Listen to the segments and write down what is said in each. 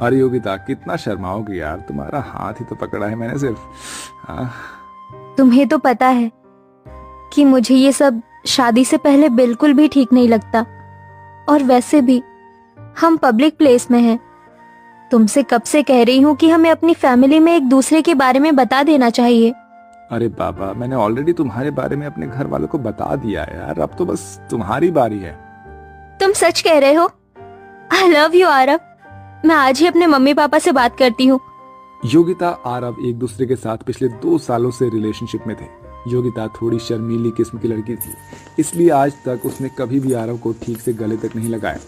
अरे योगिता कितना शर्माओगी यार, तुम्हारा हाथ ही तो पकड़ा है मैंने सिर्फ। हाँ। तुम्हें तो पता है कि मुझे ये सब शादी से पहले बिल्कुल भी ठीक नहीं लगता। और वैसे भी हम पब्लिक प्लेस में हैं। तुमसे कब से कह रही हूँ कि हमें अपनी फैमिली में एक दूसरे के बारे में बता देना चाहिए। अरे बाबा, मैंने ऑलरेडी तुम्हारे बारे में अपने घर वालों को बता दिया है यार, अब तो बस तुम्हारी बारी है। तुम सच कह रहे हो? I love you Aarav. मैं आज ही अपने मम्मी पापा से बात करती हूँ। योगिता आरव एक दूसरे के साथ पिछले 2 सालों से रिलेशनशिप में थे। योगिता थोड़ी शर्मीली किस्म की लड़की थी, इसलिए आज तक उसने कभी भी आरव को ठीक से गले तक नहीं लगाया।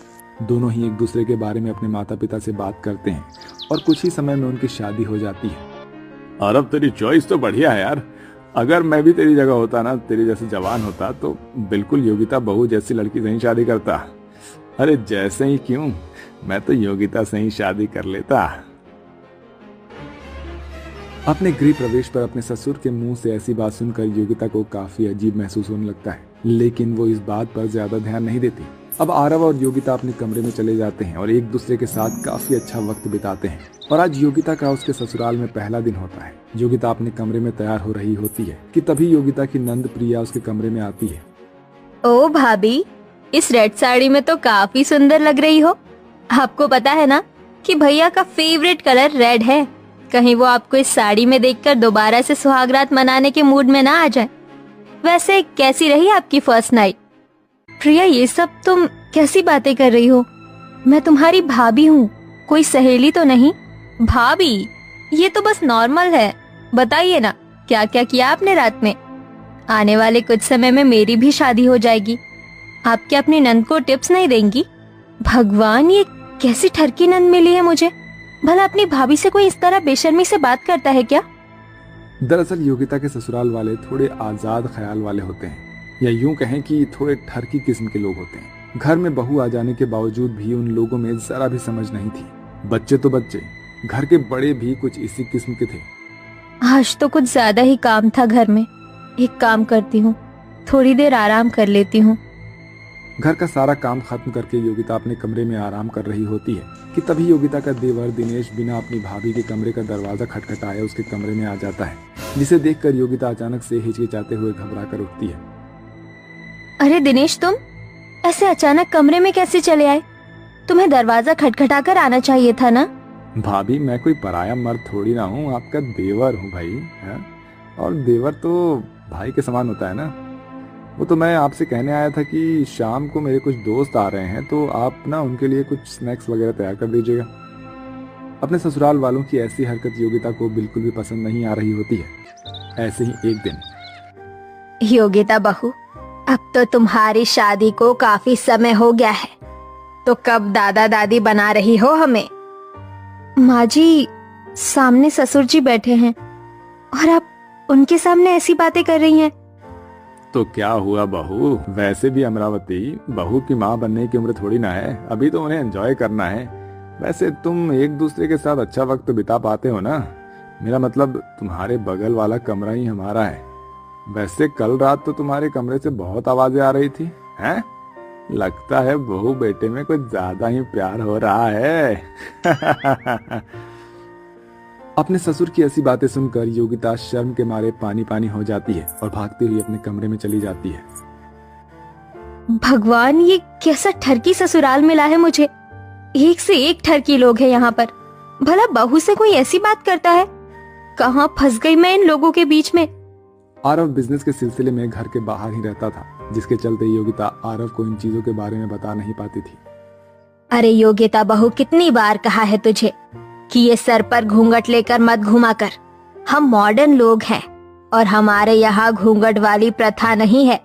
दोनों ही एक दूसरे के बारे में अपने माता पिता से बात करते हैं और कुछ ही समय में उनकी शादी हो जाती है। आरव तेरी चॉइस तो बढ़िया है यार। अगर मैं भी तेरी जगह होता ना, तेरे जैसे जवान होता, तो बिल्कुल योगिता बहू जैसी लड़की से ही शादी करता। अरे जैसे ही क्यों, मैं तो योगिता से ही शादी कर लेता। अपने गृह प्रवेश पर अपने ससुर के मुंह से ऐसी बात सुनकर योगिता को काफी अजीब महसूस होने लगता है, लेकिन वो इस बात पर ज्यादा ध्यान नहीं देती। अब आरव और योगिता अपने कमरे में चले जाते हैं और एक दूसरे के साथ काफी अच्छा वक्त बिताते हैं। और आज योगिता का उसके ससुराल में पहला दिन होता है। योगिता अपने कमरे में तैयार हो रही होती है कि तभी योगिता की नंद प्रिया उसके कमरे में आती है। ओ भाभी, इस रेड साड़ी में तो काफी सुंदर लग रही हो। आपको पता है ना कि भैया का फेवरेट कलर रेड है। कहीं वो आपको इस साड़ी में देखकर दोबारा से सुहागरात मनाने के मूड में ना आ जाए। वैसे कैसी रही आपकी फर्स्ट नाइट? प्रिया, ये सब तुम कैसी बातें कर रही हो? मैं तुम्हारी भाभी हूँ, कोई सहेली तो नहीं। भाभी, ये तो बस नॉर्मल है। बताइए ना, क्या क्या किया आपने रात में? आने वाले कुछ समय में मेरी भी शादी हो जाएगी। आप क्या अपनी नंद को टिप्स नहीं देंगी? भगवान, ये कैसी ठरकी नंद मिली है मुझे। भला अपनी भाभी से कोई इस तरह बेशर्मी से बात करता है क्या? दरअसल योगिता के ससुराल वाले थोड़े आजाद ख्याल वाले होते हैं, या यूं कहें कि थोड़े ठरकी किस्म के लोग होते हैं। घर में बहू आ जाने के बावजूद भी उन लोगों में जरा भी समझ नहीं थी। बच्चे तो बच्चे, घर के बड़े भी कुछ इसी किस्म के थे। आज तो कुछ ज्यादा ही काम था घर में। एक काम करती हूँ, थोड़ी देर आराम कर लेती हूँ। घर का सारा काम खत्म करके योगिता अपने कमरे में आराम कर रही होती है कि तभी योगिता का देवर दिनेश बिना अपनी भाभी के कमरे का दरवाजा खटखटाए उसके कमरे में आ जाता है, जिसे देखकर योगिता अचानक से हिचकिचाते हुए घबरा कर उठती है। अरे दिनेश, तुम ऐसे अचानक कमरे में कैसे चले आए? तुम्हें दरवाजा खटखटा कर आना चाहिए था ना। भाभी, मैं कोई पराया मर्द थोड़ी ना हूँ, आपका देवर हूँ भाई है? और देवर तो भाई के समान होता है ना। वो तो मैं आपसे कहने आया था कि शाम को मेरे कुछ दोस्त आ रहे हैं, तो आप ना उनके लिए कुछ स्नैक्स वगैरह तैयार कर दीजिएगा। अपने ससुराल वालों की ऐसी हरकत योगिता को बिल्कुल भी पसंद नहीं आ रही होती है। ऐसे ही एक दिन, योगिता बहू, अब तो तुम्हारी शादी को काफी समय हो गया है, तो कब दादा दादी बना रही हो हमें? माँ जी, सामने ससुर जी बैठे हैं और आप उनके सामने ऐसी बातें कर रही हैं। तो क्या हुआ बहू, वैसे भी अमरावती बहू की माँ बनने की उम्र थोड़ी ना है, अभी तो उन्हें एंजॉय करना है। वैसे तुम एक दूसरे के साथ अच्छा वक्त बिता पाते हो ना। मेरा मतलब तुम्हारे बगल वाला कमरा ही हमारा है। वैसे कल रात तो तुम्हारे कमरे से बहुत आवाजें आ रही थी, हैं? लगता है बहू बेटे में कुछ ज्यादा ही प्यार हो रहा है। अपने ससुर की ऐसी बातें सुनकर योगिता शर्म के मारे पानी पानी हो जाती है और भागती हुई अपने कमरे में चली जाती है। भगवान, ये कैसा ठरकी ससुराल मिला है मुझे। एक से एक ठरकी लोग हैं यहाँ पर। भला बहू से कोई ऐसी बात करता है? कहाँ फंस गई मैं इन लोगों के बीच में। आरव बिजनेस के सिलसिले में घर के बाहर ही रहता था, जिसके चलते योगिता आरव को इन चीजों के बारे में बता नहीं पाती थी। अरे योगिता बहू, कितनी बार कहा है तुझे कि ये सर पर घूंघट लेकर मत घुमा कर। हम मॉडर्न लोग हैं और हमारे यहाँ घूंघट वाली प्रथा नहीं है।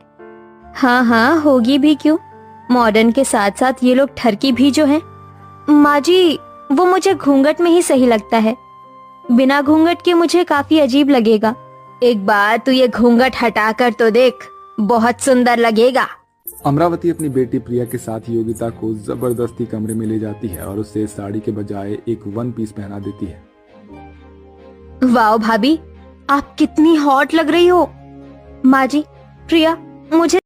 हाँ हाँ, होगी भी क्यों। मॉडर्न के साथ साथ ये लोग ठरकी भी जो हैं। माँ जी, वो मुझे घूंघट में ही सही लगता है। बिना घूंघट के मुझे काफी अजीब लगेगा। एक बार तू ये घूंघट हटा कर तो देख, बहुत सुंदर लगेगा। अमरावती अपनी बेटी प्रिया के साथ योगिता को जबरदस्ती कमरे में ले जाती है और उसे साड़ी के बजाय एक वन पीस पहना देती है। वाह भाभी, आप कितनी हॉट लग रही हो। माँ जी, प्रिया, मुझे